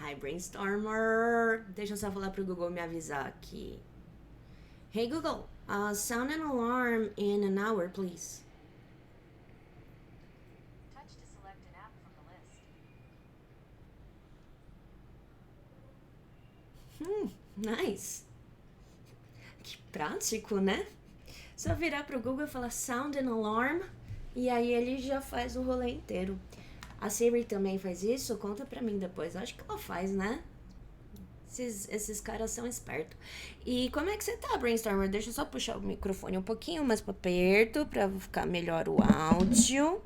Hi, Brainstormer. Deixa eu só falar pro Google me avisar aqui. Hey, Google, sound an alarm in an hour, please. Touch to select an app from the list. Nice. Que prático, né? Só virar pro Google e falar sound an alarm e aí ele já faz o rolê inteiro. A Siri também faz isso? Conta pra mim depois. Acho que ela faz, né? Esses caras são espertos. E como é que você tá, Brainstormer? Deixa eu só puxar o microfone um pouquinho mais pra perto pra ficar melhor o áudio.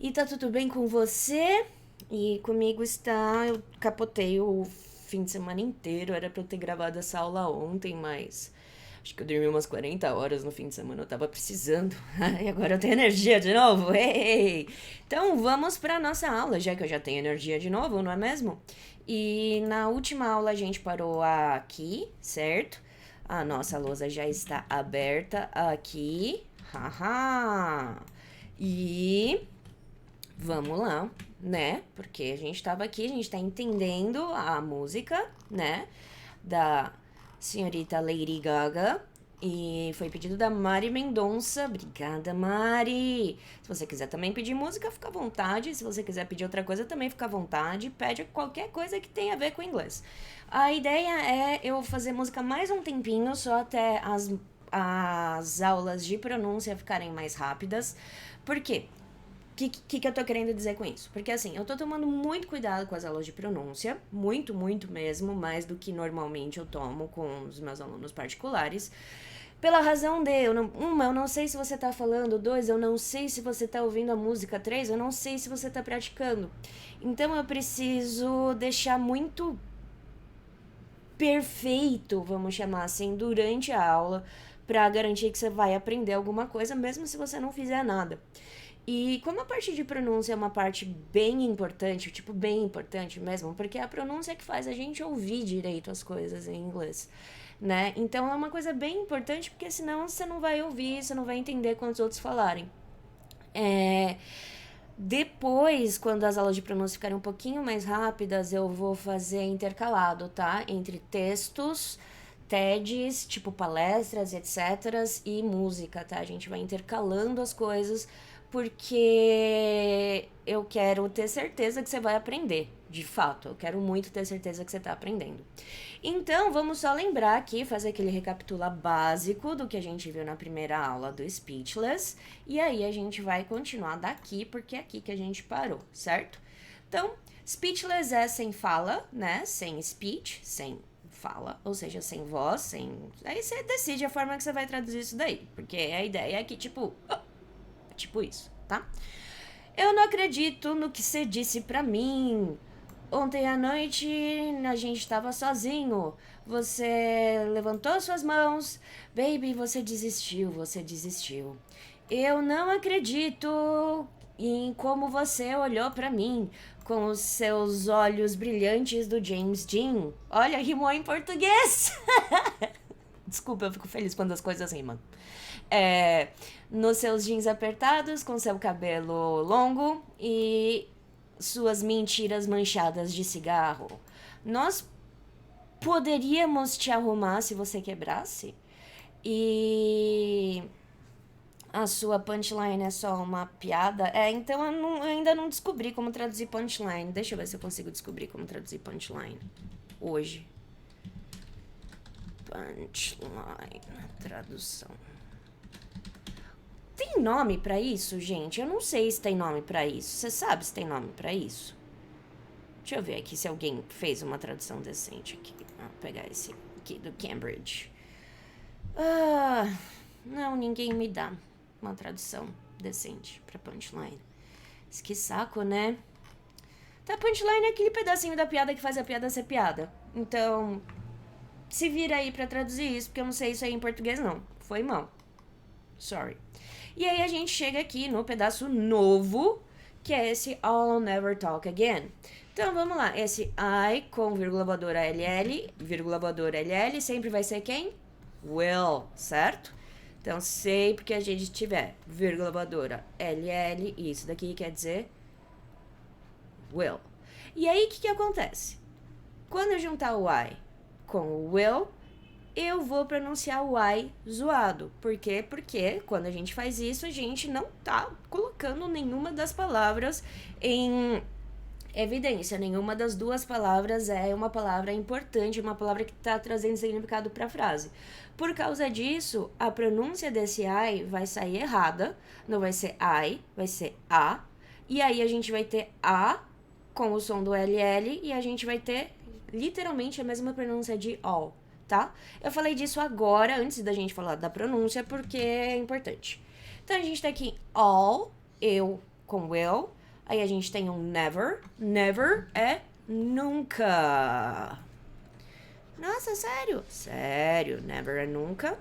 E tá tudo bem com você? E comigo está... Eu capotei o fim de semana inteiro. Era pra eu ter gravado essa aula ontem, mas... Acho que eu dormi umas 40 horas no fim de semana, eu tava precisando. E agora eu tenho energia de novo. Hey! Então vamos pra nossa aula, já que eu já tenho energia de novo, não é mesmo? E na última aula a gente parou aqui, certo? A nossa lousa já está aberta aqui. Haha! E vamos lá, né? Porque a gente tava aqui, a gente tá entendendo a música, né? Da senhorita Lady Gaga. E foi pedido da Mari Mendonça. Obrigada, Mari. Se você quiser também pedir música, fica à vontade. Se você quiser pedir outra coisa, também fica à vontade. Pede qualquer coisa que tenha a ver com inglês. A ideia é eu fazer música mais um tempinho, só até as aulas de pronúncia ficarem mais rápidas. Por quê? Que eu tô querendo dizer com isso? Porque assim, eu tô tomando muito cuidado com as aulas de pronúncia, muito, muito mesmo, mais do que normalmente eu tomo com os meus alunos particulares. Pela razão de, eu não sei se você tá falando, dois, eu não sei se você tá ouvindo a música, três, eu não sei se você tá praticando. Então eu preciso deixar muito perfeito, vamos chamar assim, durante a aula, para garantir que você vai aprender alguma coisa, mesmo se você não fizer nada. E como a parte de pronúncia é uma parte bem importante, tipo, bem importante mesmo, porque é a pronúncia que faz a gente ouvir direito as coisas em inglês, né? Então é uma coisa bem importante, porque senão você não vai ouvir, você não vai entender quando os outros falarem. Depois, quando as aulas de pronúncia ficarem um pouquinho mais rápidas, eu vou fazer intercalado, tá? Entre textos, TEDs, tipo palestras, etc. e música, tá? A gente vai intercalando as coisas porque eu quero ter certeza que você vai aprender, de fato. Eu quero muito ter certeza que você tá aprendendo. Então, vamos só lembrar aqui, fazer aquele recapitula básico do que a gente viu na primeira aula do Speechless. E aí a gente vai continuar daqui, porque é aqui que a gente parou, certo? Então, Speechless é sem fala, né? Sem speech, sem fala, ou seja, sem voz, sem. Aí você decide a forma que você vai traduzir isso daí, porque a ideia é que, tipo isso, tá? Eu não acredito no que você disse pra mim. Ontem à noite a gente estava sozinho. Você levantou suas mãos. Baby, você desistiu, você desistiu. Eu não acredito em como você olhou pra mim com os seus olhos brilhantes do James Dean. Olha, rimou em português! Desculpa, eu fico feliz quando as coisas rimam. É, nos seus jeans apertados, com seu cabelo longo e suas mentiras manchadas de cigarro. Nós poderíamos te arrumar se você quebrasse? E a sua punchline é só uma piada? Então eu ainda não descobri como traduzir punchline. Deixa eu ver se eu consigo descobrir como traduzir punchline hoje. Punchline, tradução. Tem nome pra isso, gente? Eu não sei se tem nome pra isso. Você sabe se tem nome pra isso? Deixa eu ver aqui se alguém fez uma tradução decente aqui. Vou pegar esse aqui do Cambridge. Não, ninguém me dá uma tradução decente pra punchline. Que saco, né? Tá, punchline é aquele pedacinho da piada que faz a piada ser piada. Então, se vira aí pra traduzir isso, porque eu não sei isso aí em português, não. Foi mal. Sorry. E aí a gente chega aqui no pedaço novo, que é esse I'll never talk again. Então vamos lá, esse I com vírgula voadora LL, vírgula voadora LL, sempre vai ser quem? Will, certo? Então sempre que a gente tiver vírgula voadora LL, isso daqui quer dizer will. E aí, o que acontece? Quando eu juntar o I com o will, eu vou pronunciar o I zoado. Por quê? Porque quando a gente faz isso, a gente não tá colocando nenhuma das palavras em evidência. Nenhuma das duas palavras é uma palavra importante, uma palavra que está trazendo significado para a frase. Por causa disso, a pronúncia desse I vai sair errada. Não vai ser I, vai ser A. E aí a gente vai ter A com o som do LL e a gente vai ter literalmente a mesma pronúncia de all, tá? Eu falei disso agora, antes da gente falar da pronúncia, porque é importante. Então a gente tem aqui all, eu com will. Aí a gente tem um never. Never é nunca. Nossa, sério? Sério, never é nunca.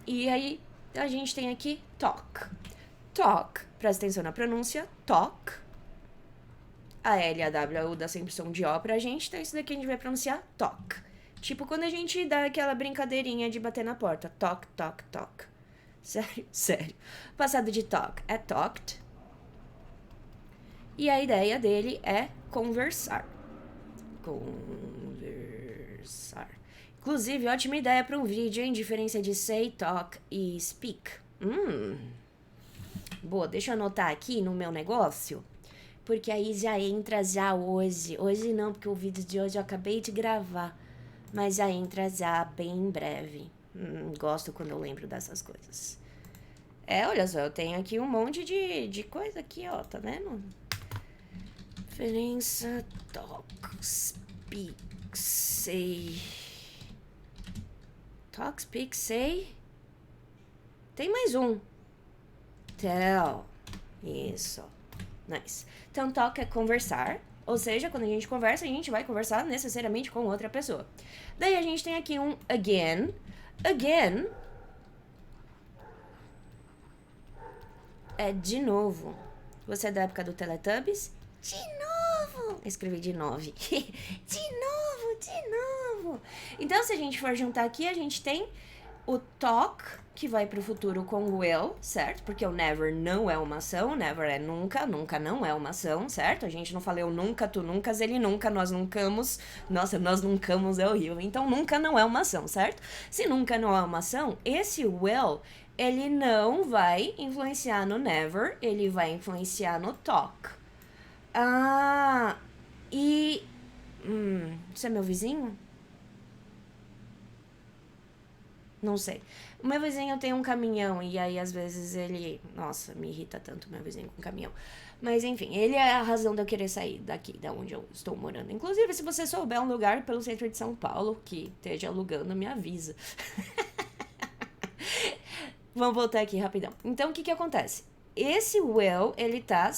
E aí a gente tem aqui talk. Talk, presta atenção na pronúncia, talk. A L e a W, a U dá sempre som de O pra gente, então isso daqui a gente vai pronunciar talk. Tipo quando a gente dá aquela brincadeirinha de bater na porta. Talk, talk, talk. Sério, sério. O passado de talk é talked. E a ideia dele é conversar. Conversar. Inclusive, ótima ideia para um vídeo, hein? Diferença de say, talk e speak. Boa, deixa eu anotar aqui no meu negócio. Porque aí já entra já hoje. Hoje não, porque o vídeo de hoje eu acabei de gravar. Mas já entra já bem em breve. Gosto quando eu lembro dessas coisas. Olha só, eu tenho aqui um monte de coisa aqui, ó, tá vendo? Diferença, talk, speak, say. Talk, speak, say. Tem mais um. Tell. Isso. Nice. Então, talk é conversar. Ou seja, quando a gente conversa, a gente vai conversar necessariamente com outra pessoa. Daí a gente tem aqui um again. Again é de novo. Você é da época do Teletubbies? De novo! Escrevi de 9. De novo. Então, se a gente for juntar aqui, a gente tem o talk, que vai pro futuro com o will, certo? Porque o never não é uma ação, never é nunca, nunca não é uma ação, certo? A gente não fala eu nunca, tu nunca, ele nunca, nós nuncamos. Nossa, nós nuncamos é horrível. Então, nunca não é uma ação, certo? Se nunca não é uma ação, esse will, ele não vai influenciar no never, ele vai influenciar no talk. Você é meu vizinho? Não sei. O meu vizinho tem um caminhão e aí às vezes ele... Nossa, me irrita tanto meu vizinho com caminhão. Mas enfim, ele é a razão de eu querer sair daqui, da onde eu estou morando. Inclusive, se você souber um lugar pelo centro de São Paulo que esteja alugando, me avisa. Vamos voltar aqui rapidão. Então, o que acontece? Esse will, ele tá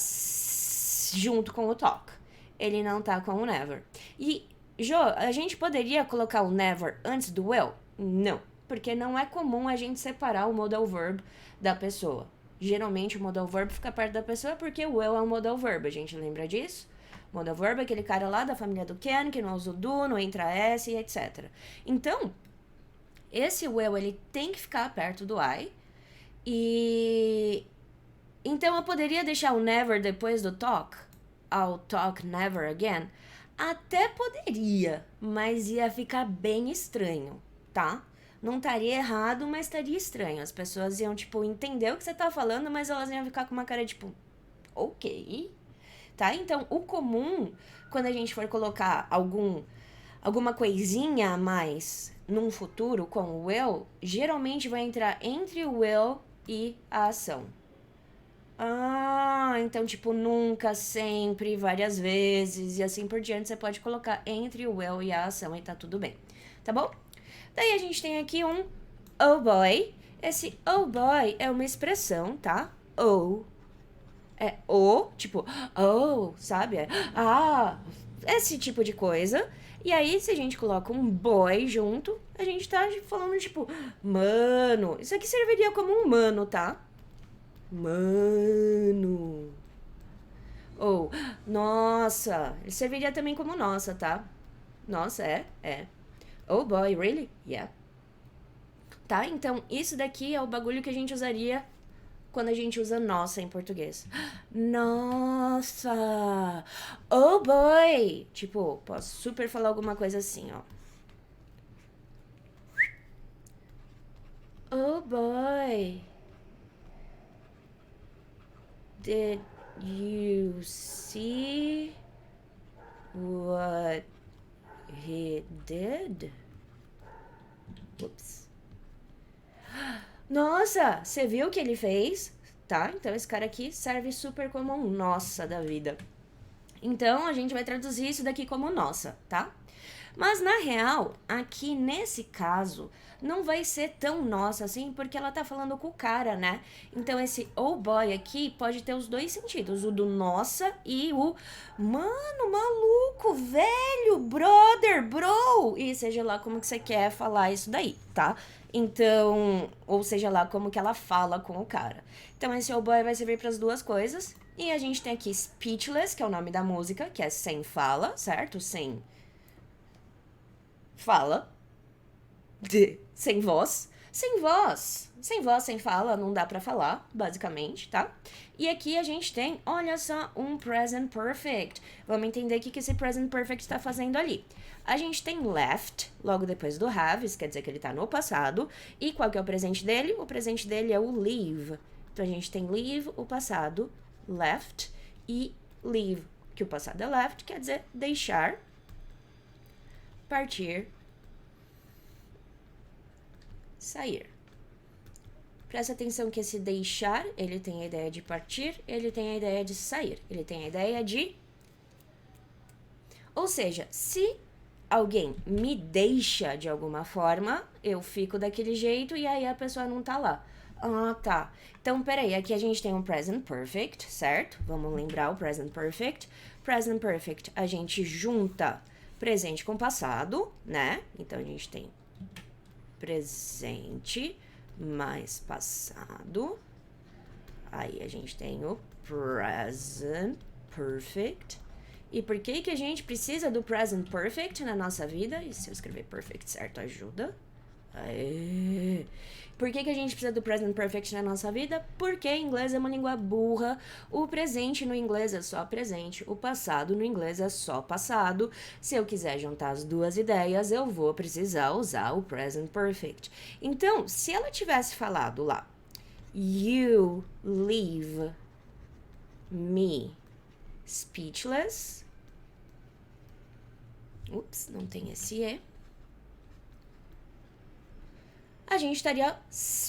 junto com o talk. Ele não tá com o never. E, Jo, a gente poderia colocar o never antes do will? Não. Porque não é comum a gente separar o modal verb da pessoa. Geralmente o modal verb fica perto da pessoa porque o will é um modal verb. A gente lembra disso? Modal verb é aquele cara lá da família do can, que não usa o do, não entra S, etc. Então, esse will, ele tem que ficar perto do I. E... Então, eu poderia deixar o never depois do talk? I'll talk never again? Até poderia, mas ia ficar bem estranho, tá? Não estaria errado, mas estaria estranho. As pessoas iam, tipo, entender o que você tá falando, mas elas iam ficar com uma cara, tipo, ok. Tá? Então, o comum, quando a gente for colocar alguma coisinha a mais num futuro com o will, geralmente vai entrar entre o will e a ação. Então, tipo, nunca, sempre, várias vezes e assim por diante, você pode colocar entre o will e a ação e tá tudo bem. Tá bom? Daí a gente tem aqui um oh boy. Esse oh boy é uma expressão, tá? Oh. É o, tipo, oh, sabe? Esse tipo de coisa. E aí, se a gente coloca um boy junto, a gente tá falando, tipo, mano. Isso aqui serviria como um mano, tá? Mano. Ou, nossa. Ele serviria também como nossa, tá? Nossa, é. Oh boy, really? Yeah. Tá? Então, isso daqui é o bagulho que a gente usaria quando a gente usa nossa em português. Nossa! Oh boy! Tipo, posso super falar alguma coisa assim, ó. Oh boy! Did you see what he did? Ups. Nossa, você viu o que ele fez? Tá? Então esse cara aqui serve super como um nossa da vida. Então a gente vai traduzir isso daqui como nossa, tá? Mas na real, aqui nesse caso, não vai ser tão nossa assim, porque ela tá falando com o cara, né? Então esse oh boy aqui pode ter os dois sentidos, o do nossa e o mano, maluco, velho, brother, bro, e seja lá como que você quer falar isso daí, tá? Então, ou seja lá como que ela fala com o cara. Então esse oh boy vai servir para as duas coisas. E a gente tem aqui Speechless, que é o nome da música, que é sem fala, certo? Sem fala. Sem voz. Sem voz. Sem voz, sem fala, não dá pra falar, basicamente, tá? E aqui a gente tem, olha só, um present perfect. Vamos entender o que esse present perfect tá fazendo ali. A gente tem left, logo depois do have, isso quer dizer que ele tá no passado. E qual que é o presente dele? O presente dele é o leave. Então a gente tem leave, o passado, left, e leave, que o passado é left, quer dizer deixar, partir, sair. Presta atenção que esse deixar, ele tem a ideia de partir, ele tem a ideia de sair, ele tem a ideia de... Ou seja, se alguém me deixa de alguma forma, eu fico daquele jeito e aí a pessoa não tá lá. Ah, tá. Então, peraí, aqui a gente tem um present perfect, certo? Vamos lembrar o present perfect. Present perfect, a gente junta presente com passado, né? Então, a gente tem presente mais passado. Aí, a gente tem o present perfect. E por que a gente precisa do present perfect na nossa vida? E se eu escrever perfect certo, ajuda. Aê. Por que a gente precisa do present perfect na nossa vida? Porque inglês é uma língua burra. O presente no inglês é só presente. O passado no inglês é só passado. Se eu quiser juntar as duas ideias, eu vou precisar usar o present perfect. Então, se ela tivesse falado lá, you leave me speechless. Ups, não tem esse E. A gente estaria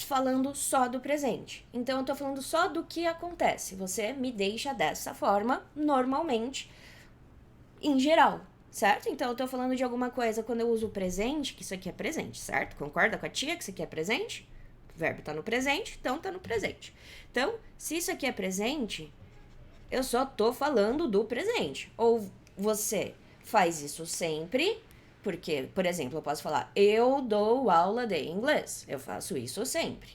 falando só do presente. Então, eu tô falando só do que acontece. Você me deixa dessa forma, normalmente, em geral, certo? Então, eu tô falando de alguma coisa quando eu uso o presente, que isso aqui é presente, certo? Concorda com a tia que isso aqui é presente? O verbo tá no presente, então tá no presente. Então, se isso aqui é presente, eu só tô falando do presente. Ou você faz isso sempre... Porque, por exemplo, eu posso falar, eu dou aula de inglês. Eu faço isso sempre.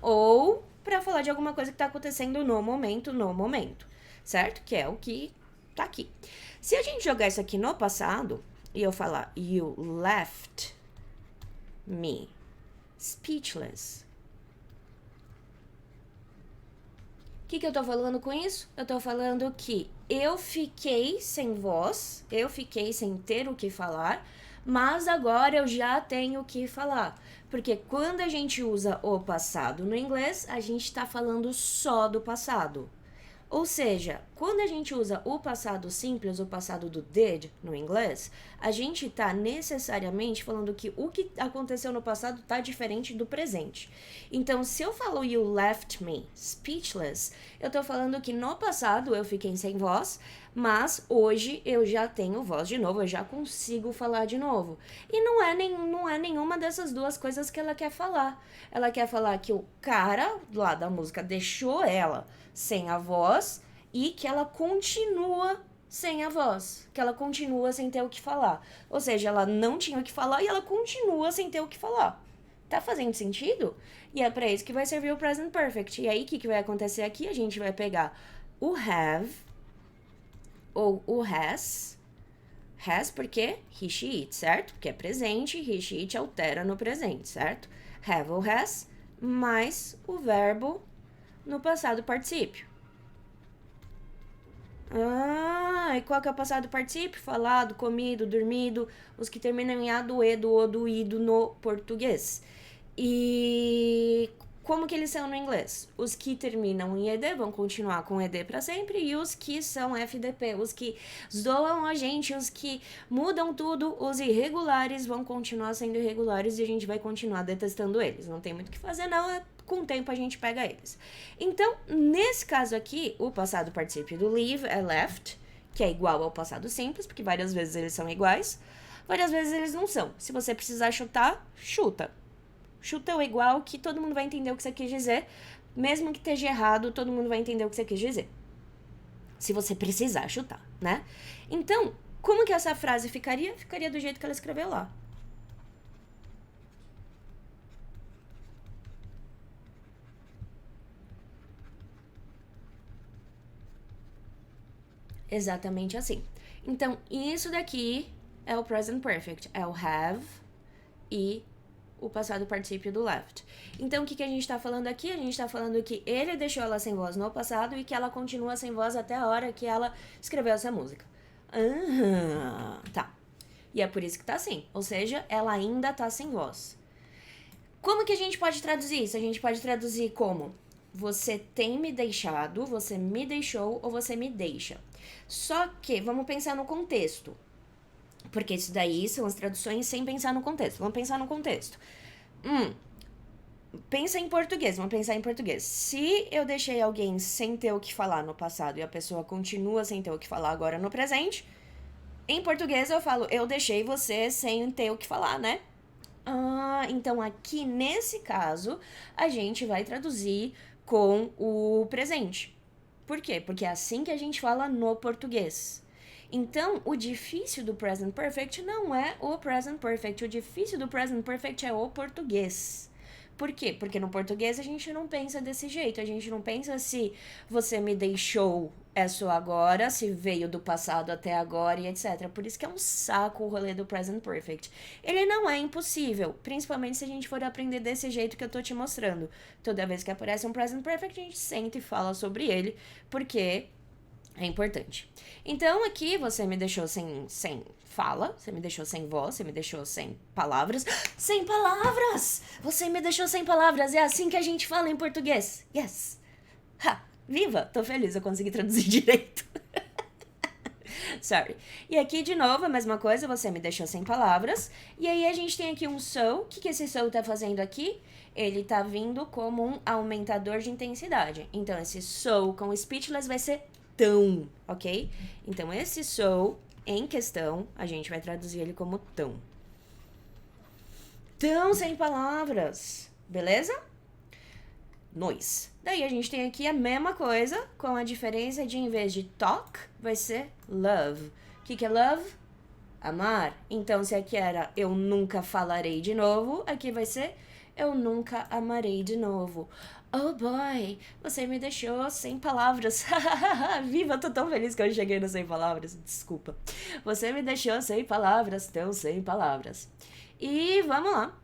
Ou para falar de alguma coisa que está acontecendo no momento, certo? Que é o que tá aqui. Se a gente jogar isso aqui no passado e eu falar, you left me speechless. O que eu tô falando com isso? Eu tô falando que eu fiquei sem voz, eu fiquei sem ter o que falar, mas agora eu já tenho o que falar. Porque quando a gente usa o passado no inglês, a gente tá falando só do passado. Ou seja, quando a gente usa o passado simples, o passado do did no inglês, a gente está necessariamente falando que o que aconteceu no passado está diferente do presente. Então, se eu falo you left me speechless, eu estou falando que no passado eu fiquei sem voz, mas hoje eu já tenho voz de novo, eu já consigo falar de novo. E não é nenhuma dessas duas coisas que ela quer falar. Ela quer falar que o cara lá da música deixou ela sem a voz e que ela continua sem a voz, que ela continua sem ter o que falar. Ou seja, ela não tinha o que falar e ela continua sem ter o que falar. Tá fazendo sentido? E é pra isso que vai servir o present perfect. E aí, o que vai acontecer aqui? A gente vai pegar o have ou o has. Has porque he, she, it, certo? Porque é presente, he, she, it altera no presente, certo? Have ou has mais o verbo no passado particípio. E qual que é o passado particípio? Falado, comido, dormido, os que terminam em a do, e, do, o, do, ido no português. E como que eles são no inglês? Os que terminam em ed vão continuar com ed para sempre, e os que são FDP, os que zoam a gente, os que mudam tudo, os irregulares vão continuar sendo irregulares e a gente vai continuar detestando eles. Não tem muito o que fazer não, com o tempo a gente pega eles. Então, nesse caso aqui, o passado particípio do leave é left, que é igual ao passado simples, porque várias vezes eles são iguais, várias vezes eles não são. Se você precisar chutar, chuta. Chuta o igual que todo mundo vai entender o que você quis dizer. Mesmo que esteja errado, todo mundo vai entender o que você quis dizer. Se você precisar chutar, né? Então, como que essa frase ficaria? Ficaria do jeito que ela escreveu lá. Exatamente assim. Então, isso daqui é o present perfect. É o have e o passado particípio do left. Então, o que a gente tá falando aqui? A gente tá falando que ele deixou ela sem voz no passado e que ela continua sem voz até a hora que ela escreveu essa música. Tá. E é por isso que tá assim. Ou seja, ela ainda tá sem voz. Como que a gente pode traduzir isso? A gente pode traduzir como: você tem me deixado, você me deixou ou você me deixa. Só que, vamos pensar no contexto. Porque isso daí são as traduções sem pensar no contexto. Vamos pensar no contexto. Pensa em português, vamos pensar em português. Se eu deixei alguém sem ter o que falar no passado e a pessoa continua sem ter o que falar agora no presente, em português eu falo, eu deixei você sem ter o que falar, né? Então aqui nesse caso, a gente vai traduzir com o presente. Por quê? Porque é assim que a gente fala no português. Então, o difícil do present perfect não é o present perfect. O difícil do present perfect é o português. Por quê? Porque no português a gente não pensa desse jeito. A gente não pensa se você me deixou é só agora, se veio do passado até agora e etc. Por isso que é um saco o rolê do present perfect. Ele não é impossível, principalmente se a gente for aprender desse jeito que eu tô te mostrando. Toda vez que aparece um present perfect, a gente senta e fala sobre ele, porque é importante. Então, aqui você me deixou sem fala, você me deixou sem voz, você me deixou sem palavras. Sem palavras! Você me deixou sem palavras. É assim que a gente fala em português. Yes! Ha! Viva! Tô feliz, eu consegui traduzir direito. Sorry. E aqui, de novo, a mesma coisa, você me deixou sem palavras. E aí, a gente tem aqui um so. O que esse so tá fazendo aqui? Ele tá vindo como um aumentador de intensidade. Então, esse so com speechless vai ser tão, ok? Então, esse so em questão, a gente vai traduzir ele como tão. Tão sem palavras, beleza? Noise. Daí a gente tem aqui a mesma coisa, com a diferença de em vez de talk, vai ser love. O que é love? Amar. Então, se aqui era eu nunca falarei de novo, aqui vai ser eu nunca amarei de novo. Oh boy, você me deixou sem palavras. Viva, eu tô tão feliz que eu cheguei no sem palavras. Desculpa. Você me deixou sem palavras, tão sem palavras. E vamos lá.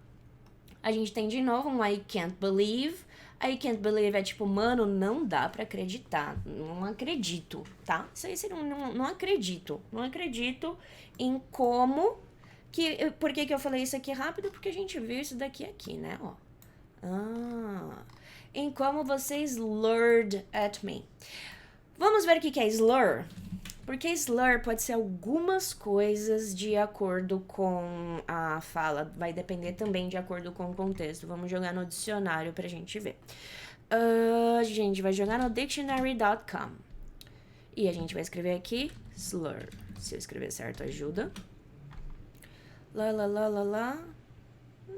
A gente tem de novo um I can't believe. I can't believe é tipo, mano, não dá pra acreditar. Não acredito, tá? Isso aí seria não acredito. Não acredito em como... Por que eu falei isso aqui rápido? Porque a gente viu isso daqui, né? Ó. Em como você slurred at me. Vamos ver o que é slur? Porque slur pode ser algumas coisas de acordo com a fala. Vai depender também de acordo com o contexto. Vamos jogar no dicionário pra gente ver. A gente vai jogar no dictionary.com. E a gente vai escrever aqui slur. Se eu escrever certo, ajuda. Lá.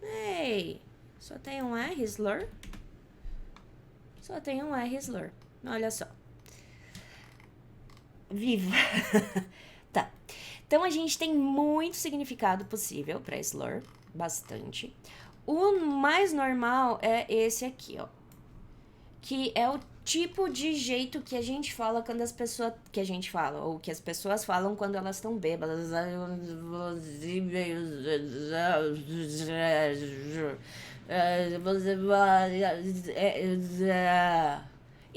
Ei, só tem um R, slur? Só tem um R, slur. Olha só. Viva! Tá. Então, a gente tem muito significado possível para slur. Bastante. O mais normal é esse aqui, ó. Que é o tipo de jeito que a gente fala quando as pessoas... Que a gente fala, ou que as pessoas falam quando elas estão bêbadas.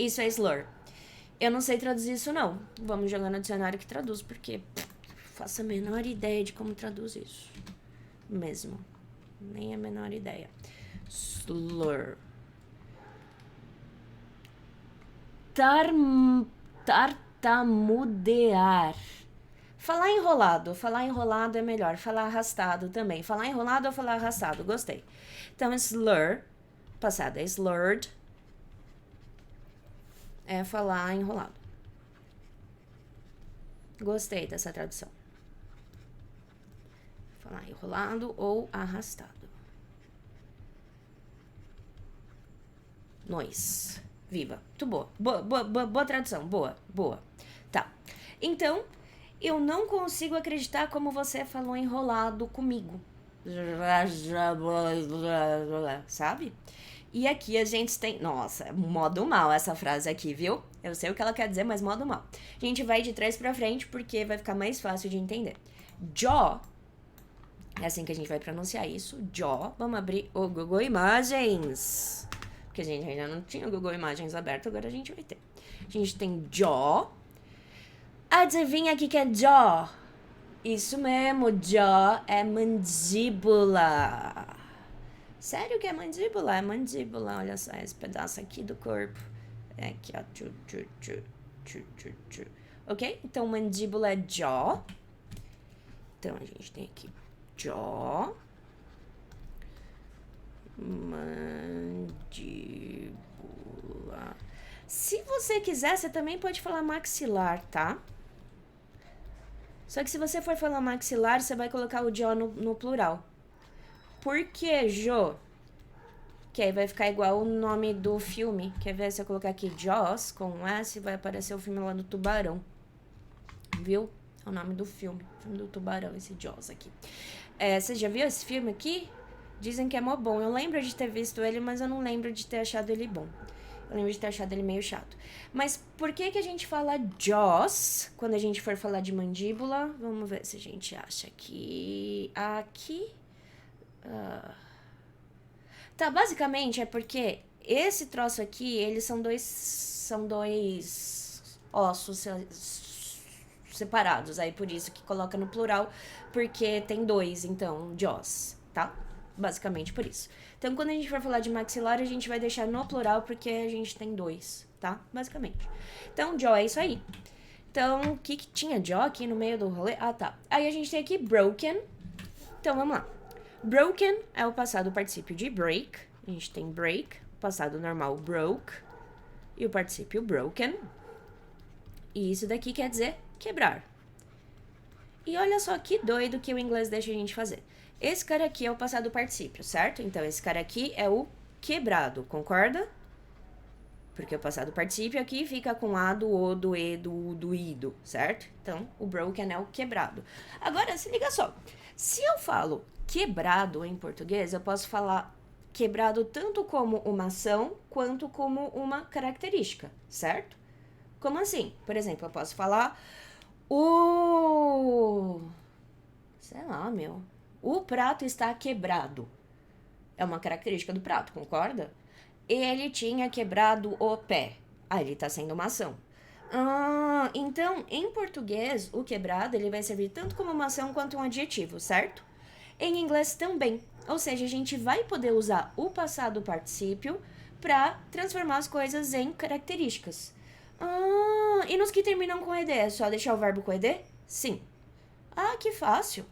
Isso é slur. Eu não sei traduzir isso, não. Vamos jogar no dicionário que traduz, porque faço a menor ideia de como traduz isso. Mesmo. Nem a menor ideia. Slur. Tartamudear. Falar enrolado é melhor. Falar arrastado também. Falar enrolado ou falar arrastado, gostei. Então, slur, passado é slurred, é falar enrolado. Gostei dessa tradução. Falar enrolado ou arrastado. Nós. Viva. Muito boa. Boa tradução. Boa. Tá. Então, eu não consigo acreditar como você falou enrolado comigo. Sabe? E aqui a gente tem... Nossa, modo mal essa frase aqui, viu? Eu sei o que ela quer dizer, mas modo mal. A gente vai de trás pra frente porque vai ficar mais fácil de entender. Jaw. É assim que a gente vai pronunciar isso. Jaw. Vamos abrir o Google Imagens. Porque a gente ainda não tinha o Google Imagens aberto, agora a gente vai ter. A gente tem jaw. Adivinha o que é jaw? Isso mesmo, jaw é mandíbula. Sério que é mandíbula? É mandíbula, olha só, esse pedaço aqui do corpo. É aqui, ó. Ok? Então, mandíbula é jaw. Então, a gente tem aqui jaw. Mandíbula. Se você quiser, você também pode falar maxilar, tá? Só que se você for falar maxilar, você vai colocar o jaw no plural. Por que, Jô? Que aí vai ficar igual o nome do filme. Quer ver se eu colocar aqui Jaws com um S, vai aparecer o filme lá do tubarão. Viu? É o nome do filme. O filme do tubarão, esse Jaws aqui. Você já viu esse filme aqui? Dizem que é mó bom. Eu lembro de ter visto ele, mas eu não lembro de ter achado ele bom. Eu lembro de ter achado ele meio chato. Mas por que a gente fala Jaws quando a gente for falar de mandíbula? Vamos ver se a gente acha aqui. Aqui. Tá, basicamente é porque esse troço aqui, eles são dois ossos separados. Aí por isso que coloca no plural, porque tem dois, então, jaws, tá? Basicamente por isso. Então, quando a gente for falar de maxilar, a gente vai deixar no plural, porque a gente tem dois, tá? Basicamente. Então, jaw é isso aí. Então, o que tinha jaw aqui no meio do rolê? Ah, tá. Aí a gente tem aqui broken. Então, vamos lá. Broken é o passado particípio de break. A gente tem break, passado normal broke, e o particípio broken. E isso daqui quer dizer quebrar. E olha só que doido que o inglês deixa a gente fazer. Esse cara aqui é o passado particípio, certo? Então, esse cara aqui é o quebrado, concorda? Porque o passado particípio aqui fica com a, do, o, do, e, do, u, do, ido, certo? Então, o broken é o quebrado. Agora, se liga só. Se eu falo quebrado em português, eu posso falar quebrado tanto como uma ação, quanto como uma característica, certo? Como assim? Por exemplo, eu posso falar sei lá, o prato está quebrado. É uma característica do prato, concorda? Ele tinha quebrado o pé. Ah, ele está sendo uma ação. Então, em português, o quebrado ele vai servir tanto como uma ação quanto um adjetivo, certo? Em inglês também. Ou seja, a gente vai poder usar o passado particípio para transformar as coisas em características. E nos que terminam com ED, é só deixar o verbo com ED? Sim. Ah, que fácil.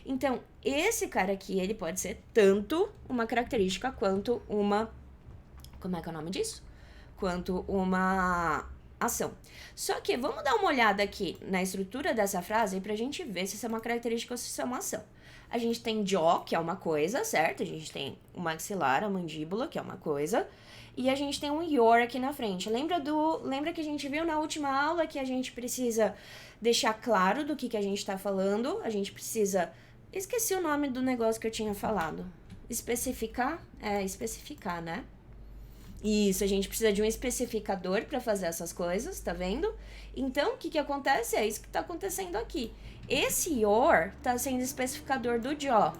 Então, esse cara aqui, ele pode ser tanto uma característica quanto uma... Como é que é o nome disso? Quanto uma ação. Só que vamos dar uma olhada aqui na estrutura dessa frase pra gente ver se isso é uma característica ou se isso é uma ação. A gente tem jaw, que é uma coisa, certo? A gente tem o maxilar, a mandíbula, que é uma coisa. E a gente tem um your aqui na frente. Lembra que a gente viu na última aula que a gente precisa deixar claro do que a gente tá falando? A gente precisa... Esqueci o nome do negócio que eu tinha falado. Especificar? Especificar, né? Isso, a gente precisa de um especificador para fazer essas coisas, tá vendo? Então, o que acontece? É isso que tá acontecendo aqui. Esse your tá sendo especificador do jaw.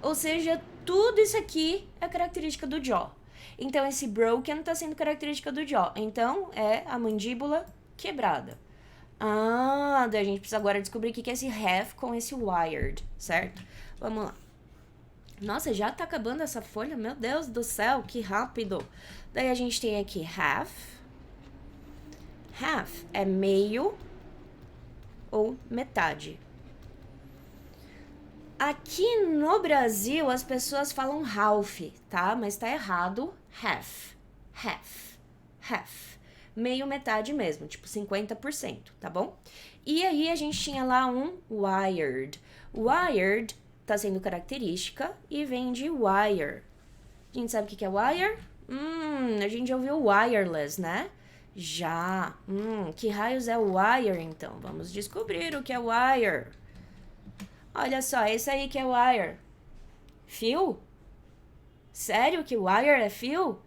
Ou seja, tudo isso aqui é característica do jaw. Então, esse broken tá sendo característica do jaw. Então, é a mandíbula quebrada. Daí a gente precisa agora descobrir o que é esse have com esse wired, certo? Vamos lá. Nossa, já tá acabando essa folha? Meu Deus do céu, que rápido. Daí a gente tem aqui half. Half é meio ou metade. Aqui no Brasil, as pessoas falam half, tá? Mas tá errado. Half. Half. Half. Meio, metade mesmo, tipo 50%, tá bom? E aí a gente tinha lá um wired. Wired tá sendo característica e vem de wire. A gente sabe o que é wire? A gente já ouviu wireless, né? Já. Que raios é wire, então? Vamos descobrir o que é wire. Olha só, esse aí que é wire. Fio? Sério que wire é fio?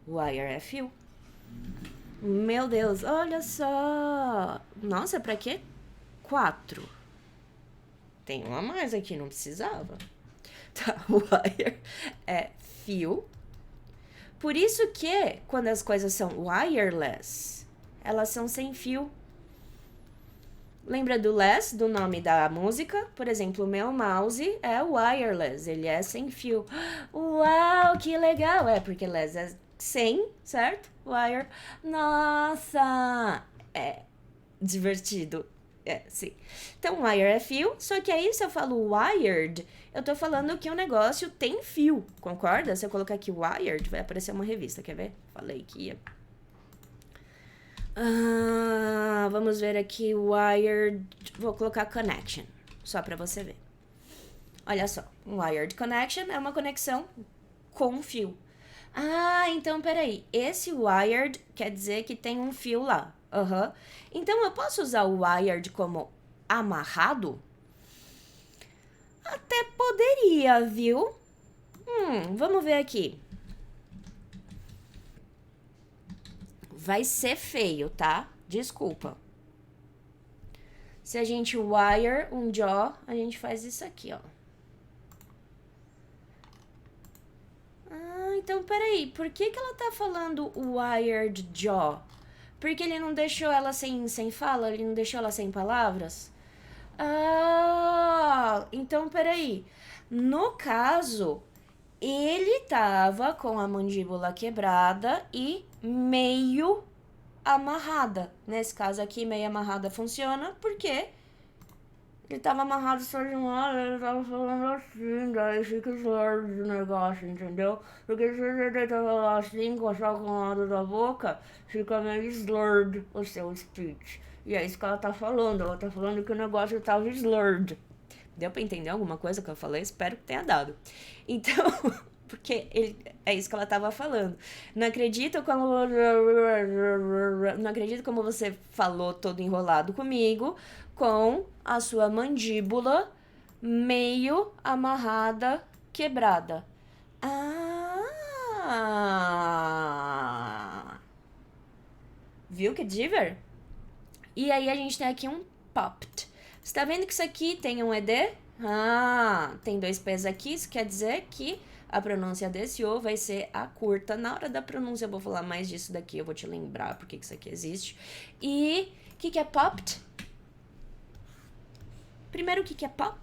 Wire é fio. Meu Deus, olha só. Nossa, pra quê? 4. Tem um a mais aqui, não precisava. Tá, wire é fio. Por isso que, quando as coisas são wireless, elas são sem fio. Lembra do less, do nome da música? Por exemplo, o meu mouse é wireless, ele é sem fio. Uau, que legal! É, porque less é sem, certo? Wire. Nossa! É divertido. É, sim. Então, wire é fio, só que aí se eu falo wired, eu tô falando que o negócio tem fio, concorda? Se eu colocar aqui wired, vai aparecer uma revista, quer ver? Falei que ia. Vamos ver aqui, wired, vou colocar connection, só pra você ver. Olha só, wired connection é uma conexão com fio. Então peraí, esse wired quer dizer que tem um fio lá. Então eu posso usar o wired como amarrado? Até poderia, viu? Vamos ver aqui. Vai ser feio, tá? Desculpa. Se a gente wire um jaw, a gente faz isso aqui, ó. Então peraí, por que ela tá falando wired jaw? Porque ele não deixou ela sem fala? Ele não deixou ela sem palavras? Então peraí. No caso, ele tava com a mandíbula quebrada e meio amarrada. Nesse caso aqui, meio amarrada funciona porque ele tava amarrado só de um lado, ele tava falando assim, daí fica slurred o negócio, entendeu? Porque se você tava assim, com só com o lado da boca, fica meio slurred o seu speech. E é isso que ela tá falando que o negócio tava slurred. Deu pra entender alguma coisa que eu falei? Espero que tenha dado. Então, porque é isso que ela tava falando. Não acredito como você falou todo enrolado comigo, com a sua mandíbula meio amarrada, quebrada. Viu que diver? E aí a gente tem aqui um popped. Você tá vendo que isso aqui tem um ED? Tem 2 P's aqui, isso quer dizer que a pronúncia desse O vai ser a curta. Na hora da pronúncia eu vou falar mais disso daqui, eu vou te lembrar porque que isso aqui existe. E o que é popped? Primeiro, o que é pop?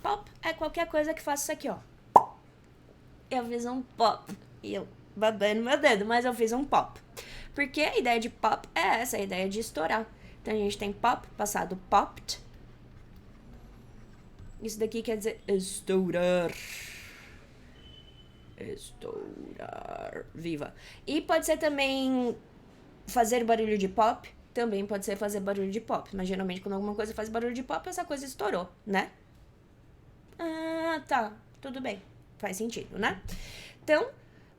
Pop é qualquer coisa que faça isso aqui, ó. Eu fiz um pop. E eu babando meu dedo, mas eu fiz um pop. Porque a ideia de pop é essa, a ideia de estourar. Então, a gente tem pop, passado popped. Isso daqui quer dizer estourar. Estourar. Viva. E pode ser também fazer barulho de pop. Também pode ser fazer barulho de pop. Mas geralmente quando alguma coisa faz barulho de pop, essa coisa estourou, né? Tá. Tudo bem. Faz sentido, né? Então,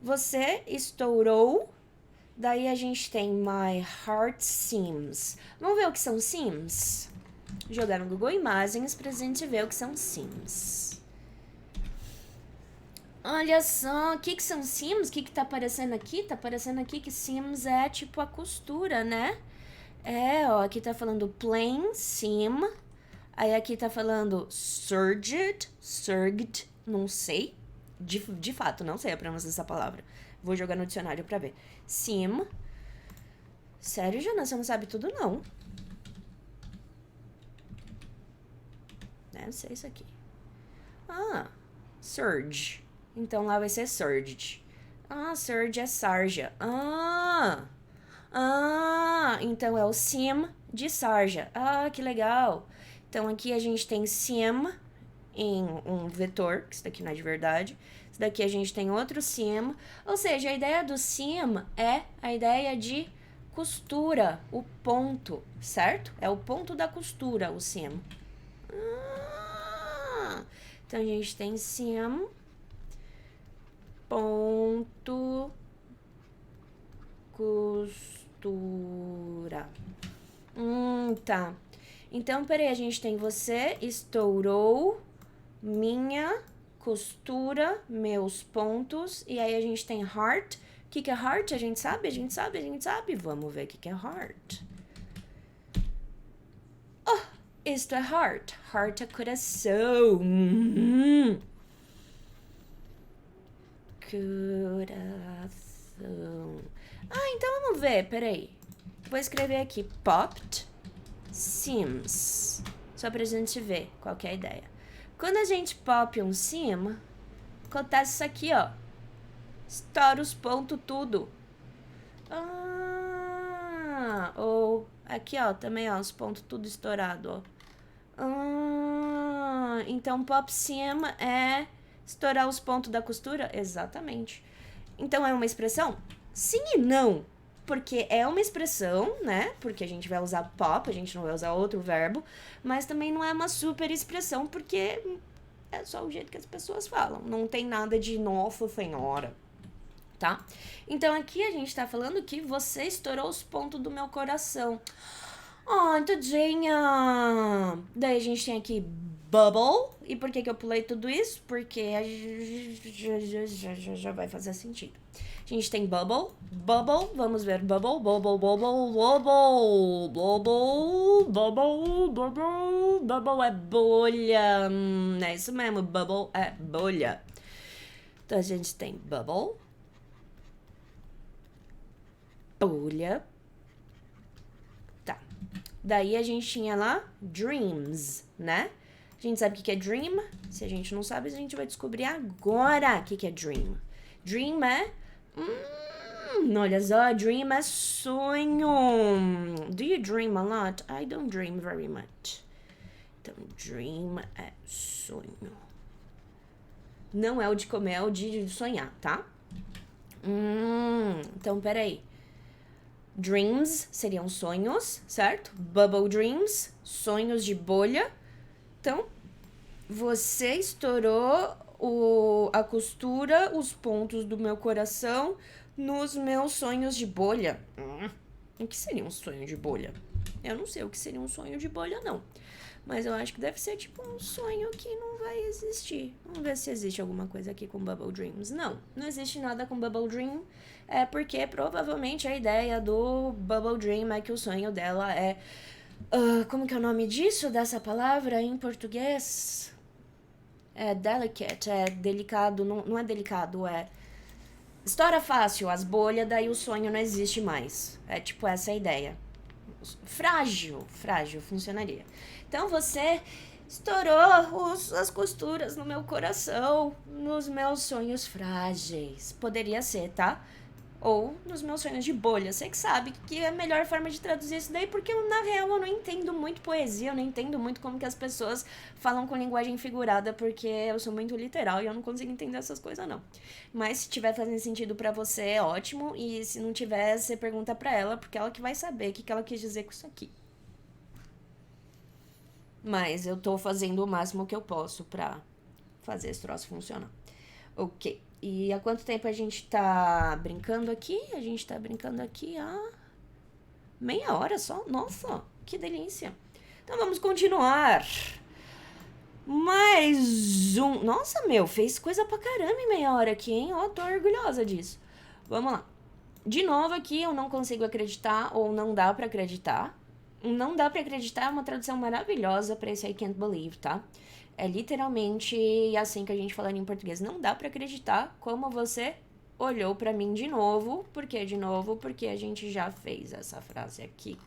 você estourou. Daí a gente tem My Heart Seems. Vamos ver o que são seams? Jogar no Google Imagens pra gente ver o que são seams. Olha só, o que são seams? O que tá aparecendo aqui? Tá aparecendo aqui que seams é tipo a costura, né? Aqui tá falando plain seam. Aí aqui tá falando surged, não sei. De fato, não sei a pronúncia dessa palavra. Vou jogar no dicionário pra ver. Sim. Sério, Jana? Você não sabe tudo, não. Deve ser isso aqui. Ah, surge. Então lá vai ser surged. Ah, surge é sarja. Então é o sim de sarja. Ah, que legal. Então aqui a gente tem sim em um vetor, que isso daqui não é de verdade. Isso daqui a gente tem outro sim. Ou seja, a ideia do sim é a ideia de costura, o ponto, certo? É o ponto da costura, o sim. Então a gente tem sim, ponto, costura. Tá. Então, peraí, a gente tem você estourou minha costura, meus pontos. E aí a gente tem heart. O que é heart? A gente sabe? Vamos ver o que é heart. Oh, isto é heart. Heart é coração. Coração. Então vamos ver, peraí. Vou escrever aqui, popped sims. Só pra gente ver qual que é a ideia. Quando a gente pop um sim, acontece isso aqui, ó. Estoura os pontos tudo. Ou aqui, ó, também, ó, os pontos tudo estourado, ó. Então pop sim é estourar os pontos da costura? Exatamente. Então é uma expressão? Sim e não. Porque é uma expressão, né? Porque a gente vai usar pop, a gente não vai usar outro verbo. Mas também não é uma super expressão, porque é só o jeito que as pessoas falam. Não tem nada de nossa senhora, tá? Então aqui a gente tá falando que você estourou os pontos do meu coração. Tadinha! Daí a gente tem aqui bubble. E por que eu pulei tudo isso? Porque já vai fazer sentido. A gente tem bubble, vamos ver bubble é bolha, é isso mesmo, bubble é bolha. Então a gente tem bubble, bolha, tá. Daí a gente tinha lá dreams, né? A gente sabe o que é dream? Se a gente não sabe, a gente vai descobrir agora o que é dream. Dream é... olha só, dream é sonho. Do you dream a lot? I don't dream very much. Então, dream é sonho. Não é o de comer, é o de sonhar, tá? Então, peraí. Dreams seriam sonhos, certo? Bubble dreams, sonhos de bolha. Então, você estourou a costura, os pontos do meu coração nos meus sonhos de bolha. O que seria um sonho de bolha? Eu não sei o que seria um sonho de bolha, não. Mas eu acho que deve ser tipo um sonho que não vai existir. Vamos ver se existe alguma coisa aqui com Bubble Dreams. Não existe nada com Bubble Dream. É porque provavelmente a ideia do Bubble Dream é que o sonho dela é... como que é o nome disso, dessa palavra em português? É delicate, é delicado, não é delicado, é... Estoura fácil, as bolhas, daí o sonho não existe mais. É tipo essa a ideia. Frágil funcionaria. Então você estourou as costuras no meu coração, nos meus sonhos frágeis. Poderia ser, tá? Ou nos meus sonhos de bolha. Você que sabe que é a melhor forma de traduzir isso daí, porque na real eu não entendo muito poesia, eu não entendo muito como que as pessoas falam com linguagem figurada, porque eu sou muito literal e eu não consigo entender essas coisas, não. Mas se tiver fazendo sentido pra você, é ótimo, e se não tiver, você pergunta pra ela, porque ela que vai saber o que ela quis dizer com isso aqui. Mas eu tô fazendo o máximo que eu posso pra fazer esse troço funcionar. Ok. E há quanto tempo a gente tá brincando aqui? A gente tá brincando aqui há meia hora só. Nossa, que delícia. Então vamos continuar. Mais um. Nossa, fez coisa pra caramba em meia hora aqui, hein? Tô orgulhosa disso. Vamos lá. De novo aqui, eu não consigo acreditar ou não dá pra acreditar. Não dá pra acreditar é uma tradução maravilhosa pra esse I can't believe, tá? É literalmente assim que a gente falaria em português. Não dá pra acreditar como você olhou pra mim de novo. Por que de novo? Porque a gente já fez essa frase aqui.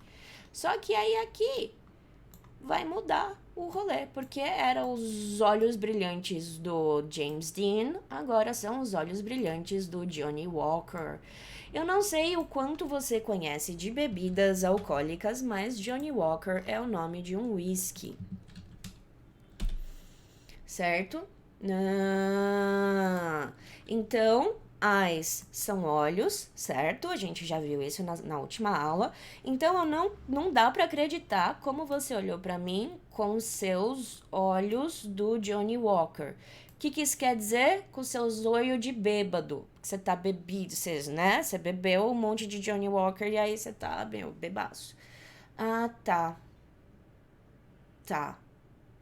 Só que aí aqui vai mudar o rolê, porque eram os olhos brilhantes do James Dean, agora são os olhos brilhantes do Johnny Walker. Eu não sei o quanto você conhece de bebidas alcoólicas, mas Johnny Walker é o nome de um whisky. Certo? Então, eyes são olhos, certo? A gente já viu isso na última aula. Então, não dá pra acreditar como você olhou pra mim com os seus olhos do Johnny Walker. O que isso quer dizer? Com seus olhos de bêbado. Que você tá bebido, né? Você bebeu um monte de Johnny Walker e aí você tá, bebaço. Ah, tá. Tá.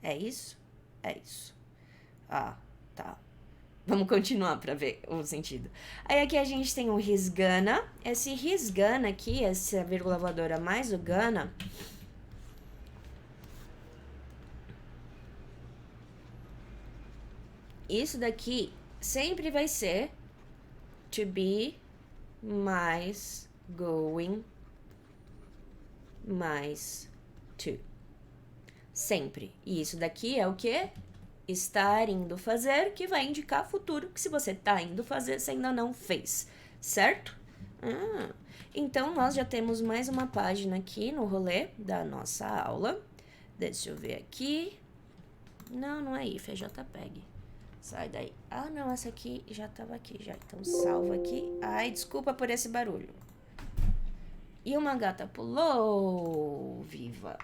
É isso? É isso. Ah, tá. Vamos continuar pra ver o sentido. Aí aqui a gente tem o he's gonna. Esse he's gonna aqui, essa vírgula voadora mais o gonna. Isso daqui sempre vai ser to be mais going mais to. Sempre. E isso daqui é o quê? Estar indo fazer, que vai indicar futuro, que se você tá indo fazer, você ainda não fez, certo? Então, nós já temos mais uma página aqui no rolê da nossa aula. Deixa eu ver aqui. Não é if, é JPEG. Sai daí. Ah, não, essa aqui já tava aqui já. Então, salva aqui. Ai, desculpa por esse barulho. E uma gata pulou. Viva!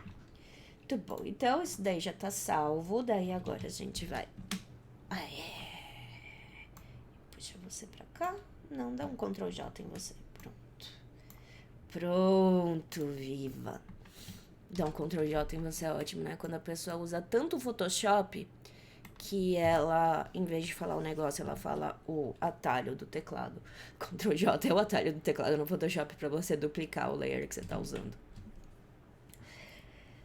Muito bom, então isso daí já tá salvo, daí agora a gente vai... Puxa você pra cá, não, dá um Ctrl J em você, pronto, viva. Dá um Ctrl J em você é ótimo, né, quando a pessoa usa tanto o Photoshop que ela, em vez de falar o negócio, ela fala o atalho do teclado. Ctrl J é o atalho do teclado no Photoshop pra você duplicar o layer que você tá usando.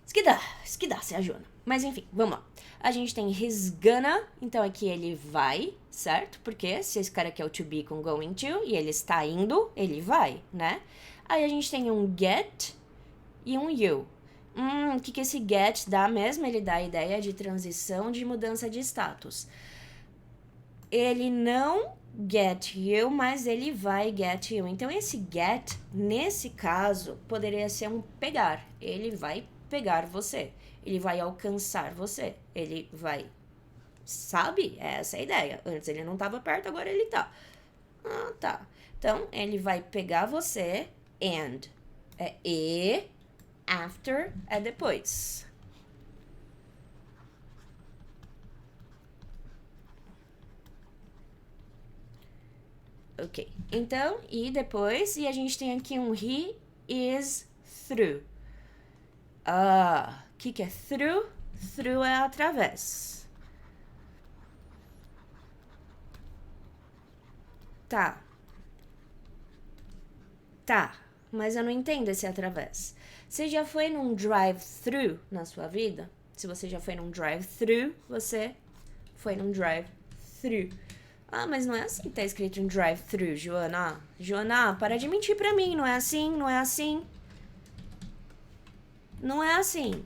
Esquidar, se ajuda. Mas enfim, vamos lá. A gente tem he's gonna, então aqui ele vai, certo? Porque se esse cara aqui é o to be com going to, e ele está indo, ele vai, né? Aí a gente tem um get e um you. O que esse get dá mesmo? Ele dá a ideia de transição, de mudança de status. Ele não get you, mas ele vai get you. Então esse get, nesse caso, poderia ser um pegar. Ele vai pegar você, ele vai alcançar você, ele vai, sabe? Essa é a ideia. Antes ele não estava perto, agora ele tá. Ah, tá. Então, ele vai pegar você, and é e, after é depois. Ok, então, e depois, e a gente tem aqui um he is through. O que é through? Through é através. Tá, mas eu não entendo esse através. Você já foi num drive-thru na sua vida? Se você já foi num drive-thru, você foi num drive-thru. Ah, mas não é assim que tá escrito em drive-thru, Joana. Joana, para de mentir pra mim, não é assim, não é assim. Não é assim.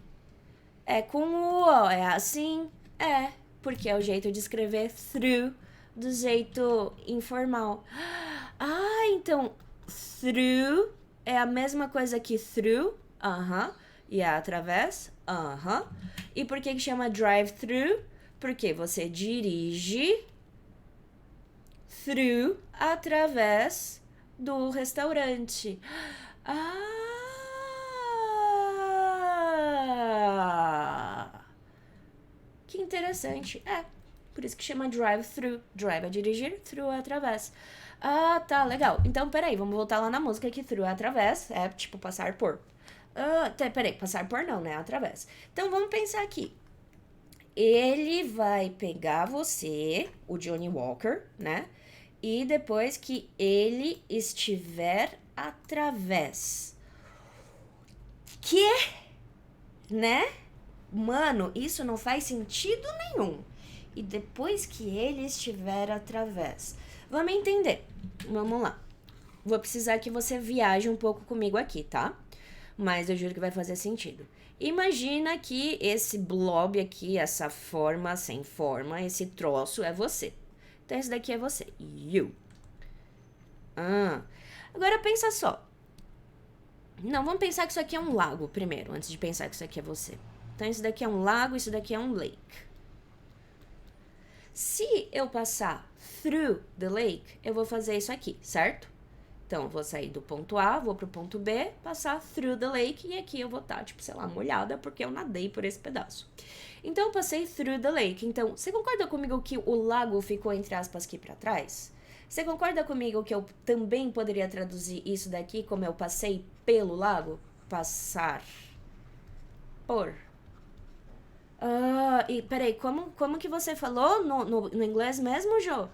É com o O, é assim? É, porque é o jeito de escrever through do jeito informal. Ah, então through é a mesma coisa que through, e é através, E por que chama drive-thru? Porque você dirige through, através do restaurante. Que interessante. Por isso que chama drive-thru. Drive é dirigir, through é através. Ah, tá, legal. Então, peraí, vamos voltar lá na música que through é através. É tipo passar por. Peraí, passar por não, né? Através. Então, vamos pensar aqui. Ele vai pegar você, o Johnny Walker, né? E depois que ele estiver através. Que? Né? Mano, isso não faz sentido nenhum. E depois que ele estiver através. Vamos entender. Vamos lá. Vou precisar que você viaje um pouco comigo aqui, tá? Mas eu juro que vai fazer sentido. Imagina que esse blob aqui, essa forma sem forma, esse troço é você. Então esse daqui é você. You. Agora pensa só. Não, vamos pensar que isso aqui é um lago primeiro, antes de pensar que isso aqui é você. Então isso daqui é um lago, isso daqui é um lake. Se eu passar through the lake, eu vou fazer isso aqui, certo? Então, eu vou sair do ponto A, vou pro ponto B, passar through the lake, e aqui eu vou estar, tipo, sei lá, molhada, porque eu nadei por esse pedaço. Então, eu passei through the lake. Então, você concorda comigo que o lago ficou, entre aspas, aqui pra trás? Você concorda comigo que eu também poderia traduzir isso daqui como eu passei pelo lago? Passar por. E peraí, como que você falou no inglês mesmo, Jo?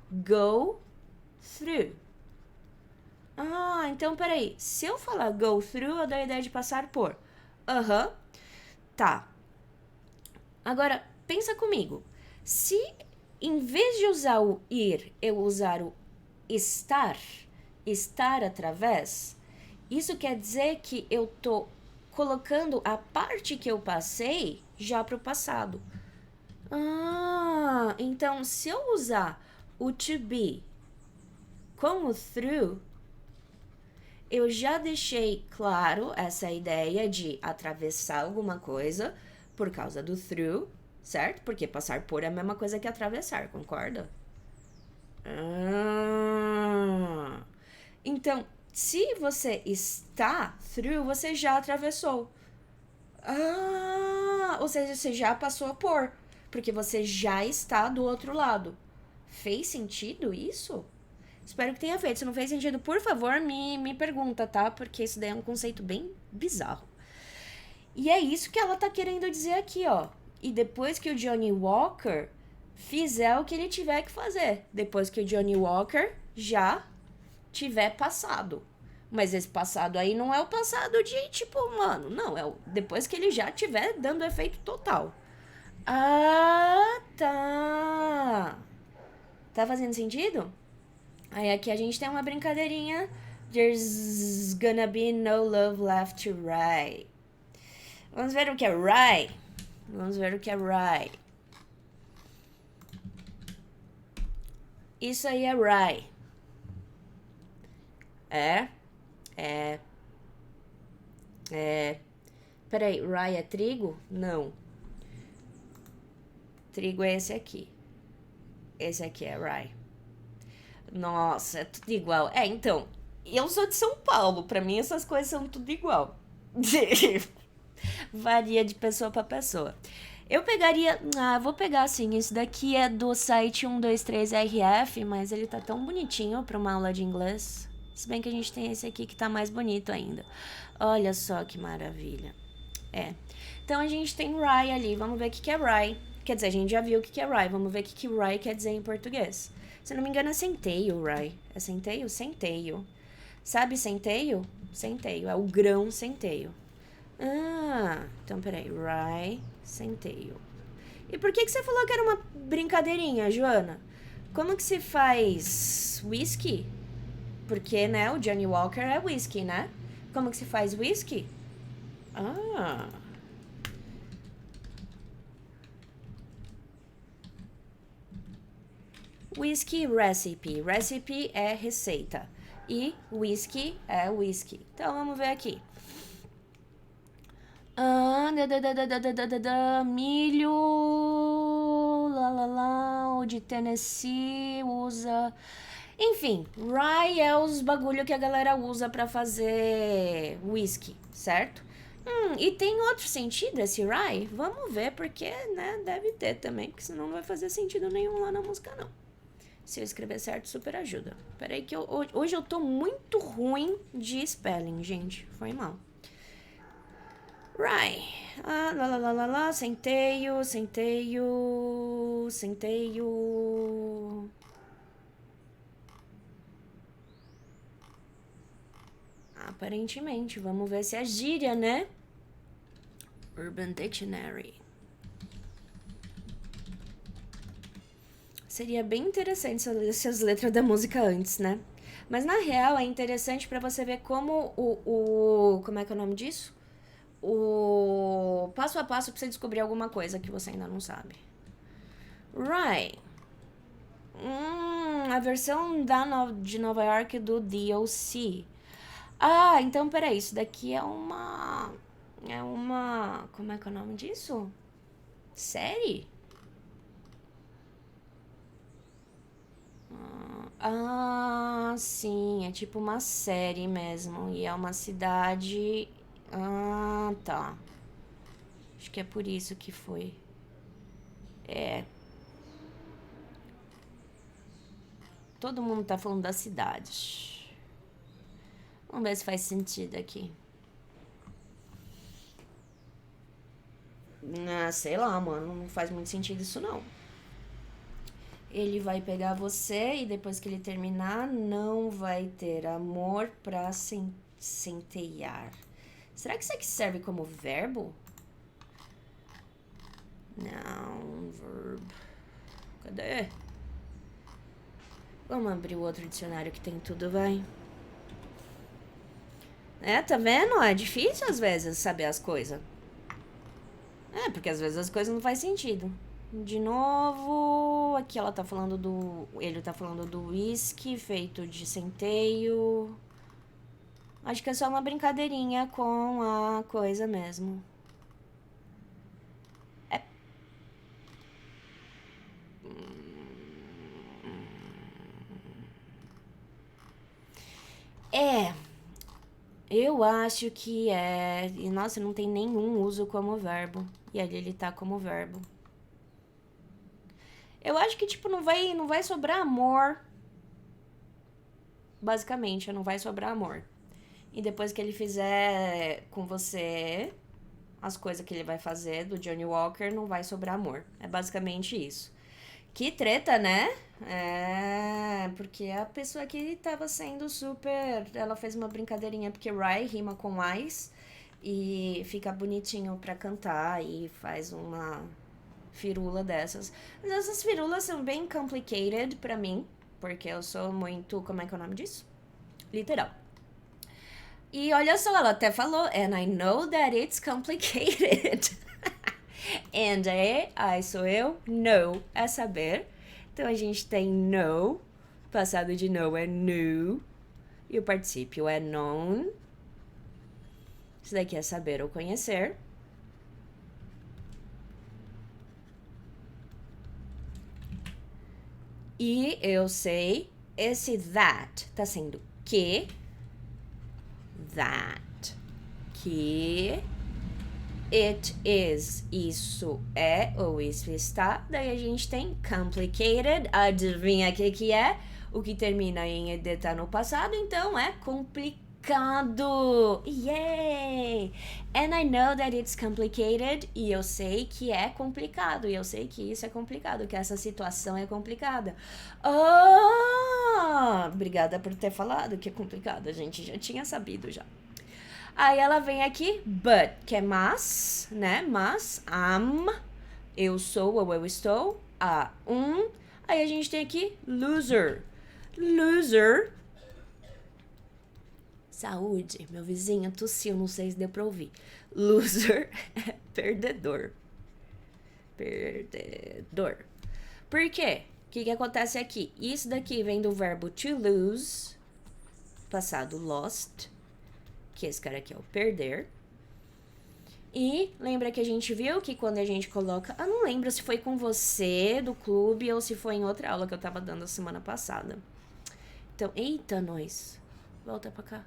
Go through. Então peraí. Se eu falar go through, eu dou a ideia de passar por. Tá. Agora, pensa comigo. Se em vez de usar o ir, eu usar o estar através, isso quer dizer que eu tô colocando a parte que eu passei já pro passado. Então se eu usar o to be com o through, eu já deixei claro essa ideia de atravessar alguma coisa por causa do through, certo? Porque passar por é a mesma coisa que atravessar, concorda? Então, se você está through, você já atravessou. Ou seja, você já passou por, porque você já está do outro lado. Fez sentido isso? Espero que tenha feito. Se não fez sentido, por favor, me pergunta, tá? Porque isso daí é um conceito bem bizarro. E é isso que ela tá querendo dizer aqui, ó. E depois que o Johnny Walker fizer o que ele tiver que fazer. Depois que o Johnny Walker já tiver passado. Mas esse passado aí não é o passado de, tipo, mano, não. É depois que ele já tiver dando efeito total. Tá. Tá fazendo sentido? Aí aqui a gente tem uma brincadeirinha. There's gonna be no love left to write. Vamos ver o que é write. Vamos ver o que é write. Isso aí é rye. Peraí, rye é trigo? Não. Trigo é esse aqui. Esse aqui é rye. Nossa, é tudo igual. Então, eu sou de São Paulo. Pra mim essas coisas são tudo igual. Varia de pessoa pra pessoa. Eu pegaria... vou pegar assim. Esse daqui é do site 123RF, mas ele tá tão bonitinho pra uma aula de inglês. Se bem que a gente tem esse aqui que tá mais bonito ainda. Olha só que maravilha. Então a gente tem rye ali. Vamos ver o que é rye. Quer dizer, a gente já viu o que é rye. Vamos ver o que rye quer dizer em português. Se não me engano é centeio, rye. É centeio? Centeio. Sabe centeio? Centeio. É o grão centeio. Então peraí. Rye, centeio. E por que você falou que era uma brincadeirinha, Joana? Como que se faz whisky? Porque, né, o Johnny Walker é whisky, né? Como que se faz whisky? Whisky recipe. Recipe é receita. E whisky é whisky. Então, vamos ver aqui. Milho. O de Tennessee usa... Enfim, rye é os bagulho que a galera usa pra fazer whisky, certo? E tem outro sentido esse rye? Vamos ver, porque, né, deve ter também, porque senão não vai fazer sentido nenhum lá na música, não. Se eu escrever certo, super ajuda. Peraí que hoje eu tô muito ruim de spelling, gente. Foi mal. Rye. Centeio. Aparentemente, vamos ver se é gíria, né? Urban Dictionary. Seria bem interessante se eu lesse as letras da música antes, né? Mas na real é interessante pra você ver como como é que é o nome disso? O passo a passo pra você descobrir alguma coisa que você ainda não sabe. Right. A versão de Nova York do DLC. Ah, então peraí, isso daqui é uma. É uma. Como é que é o nome disso? Série? Ah, sim, é tipo uma série mesmo. E é uma cidade. Ah, tá. Acho que é por isso que foi. É. Todo mundo tá falando da cidade. Vamos ver se faz sentido aqui. Ah, sei lá, mano. Não faz muito sentido isso, não. Ele vai pegar você e depois que ele terminar, não vai ter amor pra centear. Será que isso aqui serve como verbo? Não, verb. Cadê? Vamos abrir o outro dicionário que tem tudo, vai. É, tá vendo? É difícil às vezes saber as coisas. É, porque às vezes as coisas não fazem sentido. De novo, aqui ela tá falando do. Ele tá falando do whisky feito de centeio. Acho que é só uma brincadeirinha com a coisa mesmo. É, eu acho que é. E nossa, não tem nenhum uso como verbo. E ali ele tá como verbo. Eu acho que, tipo, não vai sobrar amor. Basicamente, não vai sobrar amor. E depois que ele fizer com você as coisas que ele vai fazer do Johnny Walker, não vai sobrar amor. É basicamente isso. Que treta, né? É, porque a pessoa que tava sendo super. Ela fez uma brincadeirinha, porque Rye rima com Ice e fica bonitinho pra cantar e faz uma firula dessas. Mas essas firulas são bem complicated pra mim, porque eu sou muito. Como é que é o nome disso? Literal. E olha só, ela até falou, and I know that it's complicated. And I sou eu, know é saber. Então a gente tem know, passado de know é knew, e o particípio é known. Isso daqui é saber ou conhecer. E eu sei, esse that tá sendo que, that, que, it is, isso é ou isso está. Daí a gente tem complicated, adivinha o que é? O que termina em ed tá no passado, então é complicado. Yay! And I know that it's complicated. E eu sei que é complicado. E eu sei que isso é complicado, que essa situação é complicada. Oh! Obrigada por ter falado que é complicado. A gente já tinha sabido já. Aí ela vem aqui, but, que é mas, né? Mas, eu sou ou eu estou, Aí a gente tem aqui loser. Loser. Saúde, meu vizinho tossiu, não sei se deu pra ouvir. Loser é perdedor. Perdedor. Por quê? O que acontece aqui? Isso daqui vem do verbo to lose, passado lost, que esse cara aqui é o perder. E lembra que a gente viu que quando a gente coloca... Eu não lembro se foi com você do clube ou se foi em outra aula que eu tava dando a semana passada. Então, eita, nós. Volta pra cá.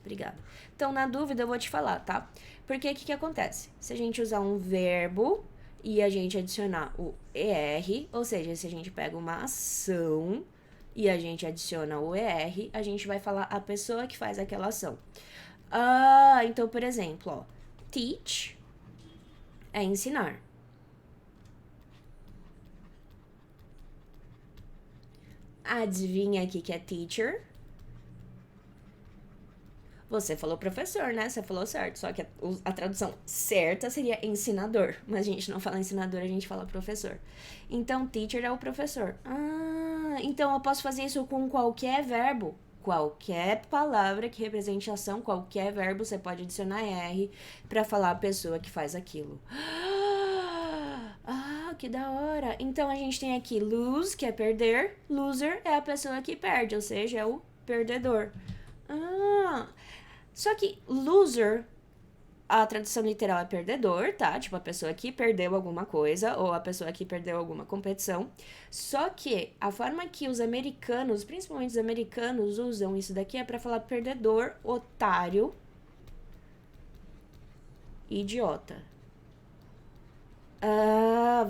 Obrigada. Então, na dúvida, eu vou te falar, tá? Porque o que acontece? Se a gente usar um verbo e a gente adicionar o ER, ou seja, se a gente pega uma ação e a gente adiciona o ER, a gente vai falar a pessoa que faz aquela ação. Então, por exemplo, ó, teach é ensinar. Adivinha aqui que é teacher? Você falou professor, né? Você falou certo. Só que a tradução certa seria ensinador. Mas a gente não fala ensinador, a gente fala professor. Então, teacher é o professor. Ah, então eu posso fazer isso com qualquer verbo. Qualquer palavra que represente ação, qualquer verbo, você pode adicionar R para falar a pessoa que faz aquilo. Ah, que da hora. Então a gente tem aqui lose, que é perder. Loser é a pessoa que perde, ou seja, é o perdedor. Ah, só que loser, a tradução literal é perdedor, tá? Tipo, a pessoa que perdeu alguma coisa ou a pessoa que perdeu alguma competição. Só que a forma que os americanos, principalmente os americanos, usam isso daqui é pra falar perdedor, otário, idiota.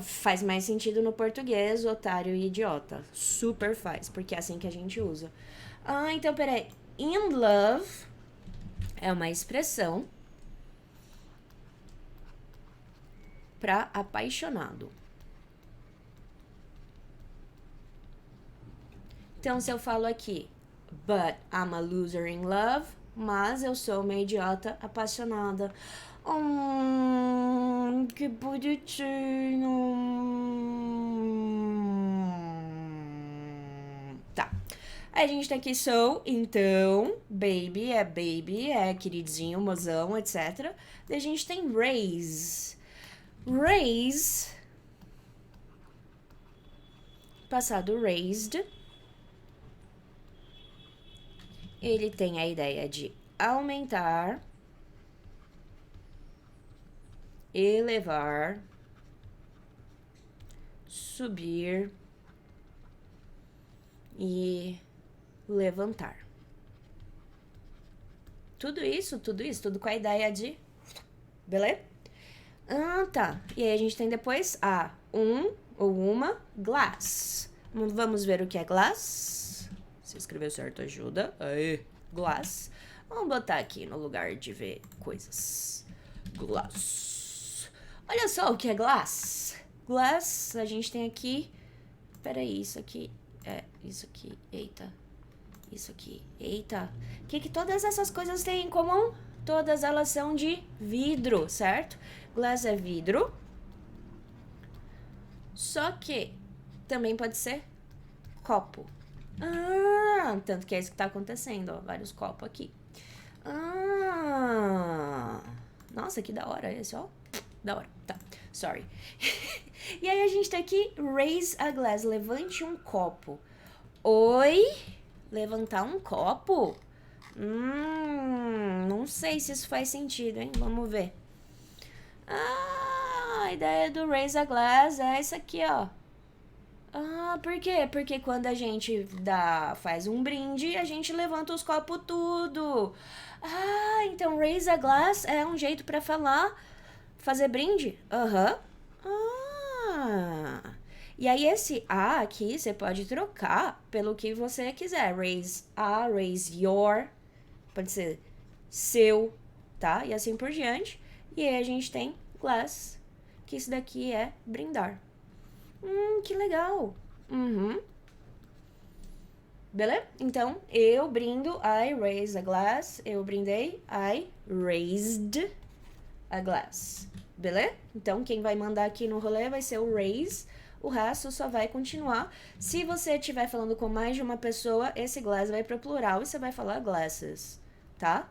Faz mais sentido no português, otário e idiota. Super faz, porque é assim que a gente usa. Então peraí. In love é uma expressão para apaixonado. Então, se eu falo aqui, but I'm a loser in love, mas eu sou uma idiota apaixonada. Que bonitinho. Tá. Aí a gente tem aqui so, então, baby é queridinho, mozão, etc. Daí a gente tem raise. Raise, passado raised, ele tem a ideia de aumentar, elevar, subir e levantar. Tudo tudo com a ideia de... Beleza? Tá. E aí a gente tem depois um ou uma glass. Vamos ver o que é glass. Se escreveu certo, ajuda. Aí, glass. Vamos botar aqui no lugar de ver coisas. Glass. Olha só o que é glass. Glass, a gente tem aqui... Peraí, isso aqui... isso aqui... Eita. Isso aqui... Eita. O que todas essas coisas têm em comum? Todas elas são de vidro, certo? Glass é vidro. Só que também pode ser copo. Tanto que é isso que tá acontecendo, ó. Vários copos aqui. Nossa, que da hora esse, ó. Da hora, tá. Sorry. E aí a gente tá aqui, raise a glass. Levante um copo. Oi? Levantar um copo? Não sei se isso faz sentido, hein? Vamos ver. A ideia do raise a glass é isso aqui, ó. Por quê? Porque quando a gente faz um brinde, a gente levanta os copos tudo. Então raise a glass é um jeito pra fazer brinde? E aí esse a aqui, você pode trocar pelo que você quiser. Raise a, raise your, pode ser seu, tá? E assim por diante. E aí a gente tem glass, que isso daqui é brindar. Que legal. Beleza? Então, eu brindo, I raise a glass. Eu brindei, I raised a glass. Beleza? Então, quem vai mandar aqui no rolê vai ser o raise. O resto só vai continuar. Se você estiver falando com mais de uma pessoa, esse glass vai para o plural e você vai falar glasses, tá?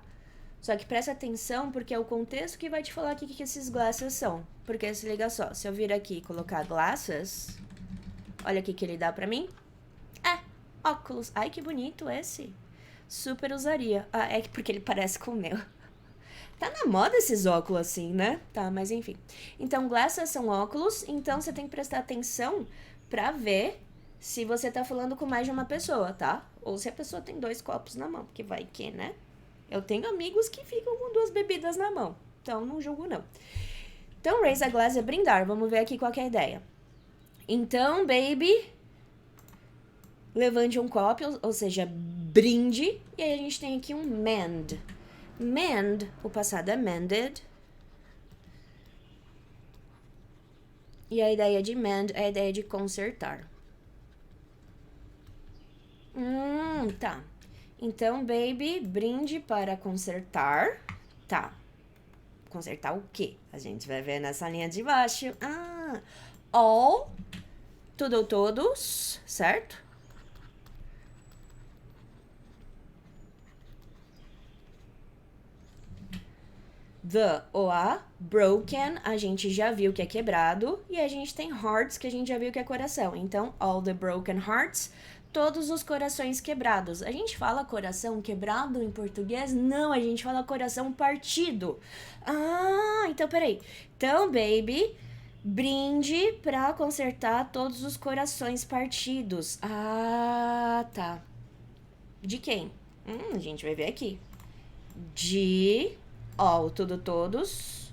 Só que presta atenção, porque é o contexto que vai te falar o que esses glasses são. Porque se liga só, se eu vir aqui e colocar glasses, olha o que ele dá pra mim. Óculos. Ai, que bonito esse. Super usaria. É porque ele parece com o meu. Tá na moda esses óculos assim, né? Tá, mas enfim. Então, glasses são óculos, então você tem que prestar atenção pra ver se você tá falando com mais de uma pessoa, tá? Ou se a pessoa tem 2 copos na mão, porque vai que, né? Eu tenho amigos que ficam com 2 bebidas na mão, então não julgo não. Então, raise a glass é brindar. Vamos ver aqui qual que é a ideia. Então, baby, levante um copo, ou seja, brinde. E aí a gente tem aqui um mend. Mend, o passado é mended. E a ideia de mend é a ideia de consertar. Tá. Então, baby, brinde para consertar. Tá. Consertar o quê? A gente vai ver nessa linha de baixo. Ah, all, tudo ou todos, certo? The ou a, broken, a gente já viu que é quebrado, e a gente tem hearts, que a gente já viu que é coração. Então, all the broken hearts, todos os corações quebrados. A gente fala coração quebrado em português? Não, a gente fala coração partido. Ah, então peraí. Então, baby, brinde pra consertar todos os corações partidos. Ah, tá. De quem? A gente vai ver aqui. De all, tudo, todos.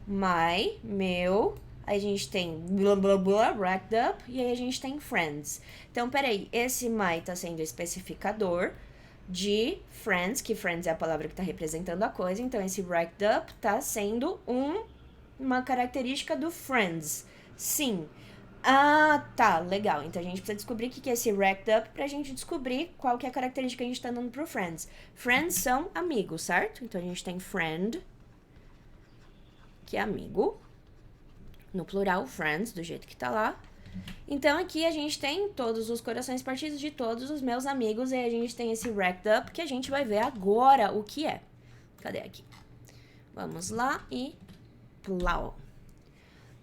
My, meu. Aí a gente tem blá blá blá, racked up. E aí a gente tem friends. Então, peraí. Esse my tá sendo especificador de friends, que friends é a palavra que tá representando a coisa. Então, esse racked up tá sendo uma característica do friends. Sim. Ah, tá, legal. Então a gente precisa descobrir o que é esse racked up pra gente descobrir qual que é a característica que a gente tá dando pro friends. Friends são amigos, certo? Então a gente tem friend, que é amigo. No plural, friends, do jeito que tá lá. Então aqui a gente tem todos os corações partidos de todos os meus amigos. E aí a gente tem esse racked up que a gente vai ver agora o que é. Cadê aqui? Vamos lá e plau.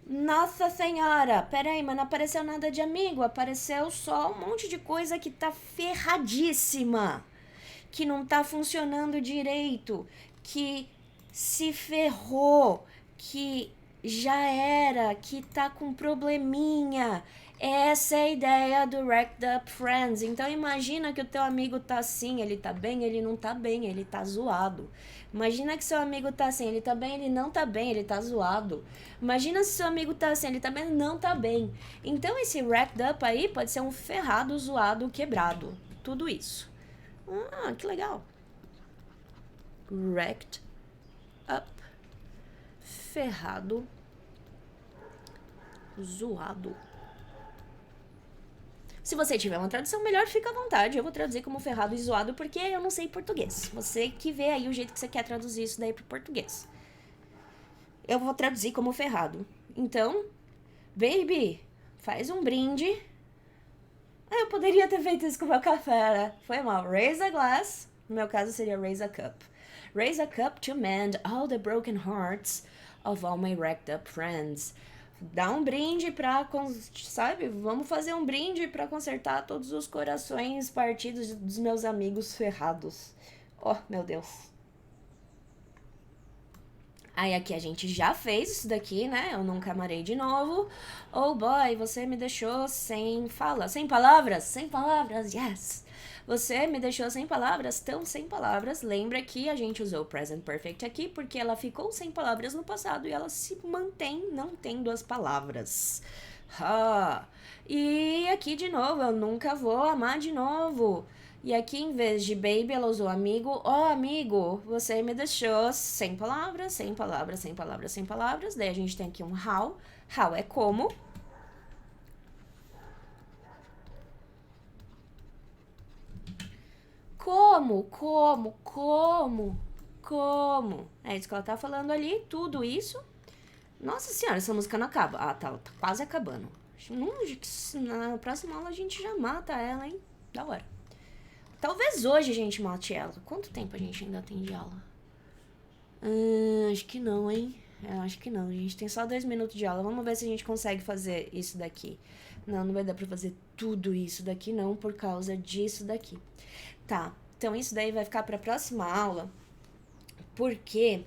Nossa senhora, peraí, mas não apareceu nada de amigo, apareceu só um monte de coisa que tá ferradíssima, que não tá funcionando direito, que se ferrou, que já era, que tá com probleminha. Essa é a ideia do Racked Up Friends. Então imagina que o teu amigo tá assim, ele tá bem, ele não tá bem, ele tá zoado. Imagina que seu amigo tá assim, ele tá bem, ele não tá bem, ele tá zoado. Imagina se seu amigo tá assim, ele tá bem, ele não tá bem. Então esse Racked Up aí pode ser um ferrado, zoado, quebrado. Tudo isso. Ah, que legal. Racked Up. Ferrado. Zoado. Se você tiver uma tradução melhor, fica à vontade. Eu vou traduzir como ferrado e zoado porque eu não sei português. Você que vê aí o jeito que você quer traduzir isso daí pro português. Eu vou traduzir como ferrado. Então, baby, faz um brinde. Ah, eu poderia ter feito isso com o meu café, né? Foi mal. Raise a glass. No meu caso seria raise a cup. Raise a cup to mend all the broken hearts of all my wrecked up friends. Dá um brinde pra, sabe? Vamos fazer um brinde pra consertar todos os corações partidos dos meus amigos ferrados. Oh, meu Deus. Aí aqui a gente já fez isso daqui, né? Eu nunca amarei de novo. Oh boy, você me deixou sem fala. Sem palavras? Sem palavras, yes! Você me deixou sem palavras, tão sem palavras. Lembra que a gente usou o present perfect aqui porque ela ficou sem palavras no passado e ela se mantém não tendo as palavras. E aqui de novo, eu nunca vou amar de novo. E aqui, em vez de baby, ela usou amigo. Oh, amigo, você me deixou sem palavras, sem palavras, sem palavras, sem palavras. Daí a gente tem aqui um how. How é como. Como? É isso que ela tá falando ali, tudo isso. Nossa senhora, essa música não acaba. Ah, tá quase acabando. Na próxima aula a gente já mata ela, hein? Da hora. Talvez hoje a gente mate ela. Quanto tempo a gente ainda tem de aula? Acho que não, hein? Acho que não. A gente tem só 2 minutos de aula. Vamos ver se a gente consegue fazer isso daqui. Não vai dar pra fazer tudo isso daqui, não, por causa disso daqui. Tá, então isso daí vai ficar pra próxima aula, porque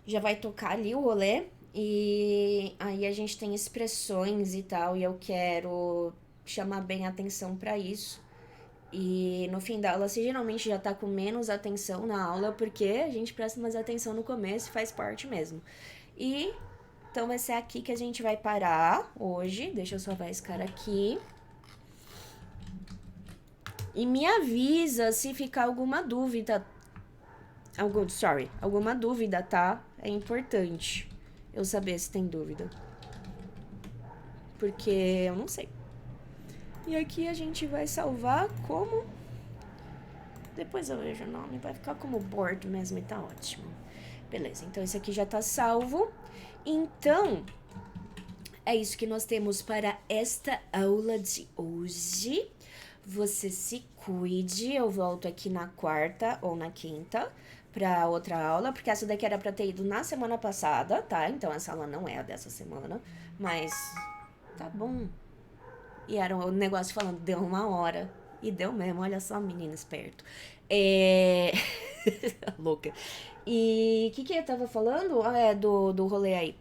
já vai tocar ali o rolê, e aí a gente tem expressões e tal, e eu quero chamar bem a atenção pra isso. E no fim da aula, você geralmente já tá com menos atenção na aula, porque a gente presta mais atenção no começo e faz parte mesmo. E então vai ser aqui que a gente vai parar hoje. Deixa eu salvar esse cara aqui. E me avisa se ficar alguma dúvida. Alguma dúvida, tá? É importante eu saber se tem dúvida. Porque eu não sei. E aqui a gente vai salvar como Depois eu vejo o nome, vai ficar como board mesmo e tá ótimo. Beleza, então esse aqui já tá salvo. Então, é isso que nós temos para esta aula de hoje. Você se cuide, eu volto aqui na quarta ou na quinta pra outra aula, porque essa daqui era pra ter ido na semana passada, tá? Então essa aula não é a dessa semana, mas tá bom. E era um negócio falando, deu 1 hora. E deu mesmo, olha só, menino esperto. Louca. E o que eu tava falando? Ah, é do rolê aí.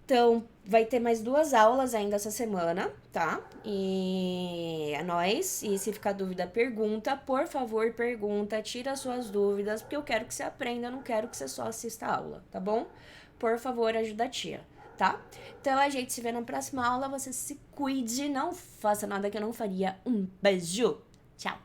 Então, vai ter mais 2 aulas ainda essa semana, tá? E é nóis. E se ficar dúvida, pergunta. Por favor, pergunta. Tira suas dúvidas, porque eu quero que você aprenda, eu não quero que você só assista a aula, tá bom? Por favor, ajuda a tia, tá? Então, a gente se vê na próxima aula. Você se cuide, não faça nada que eu não faria. Um beijo. Tchau.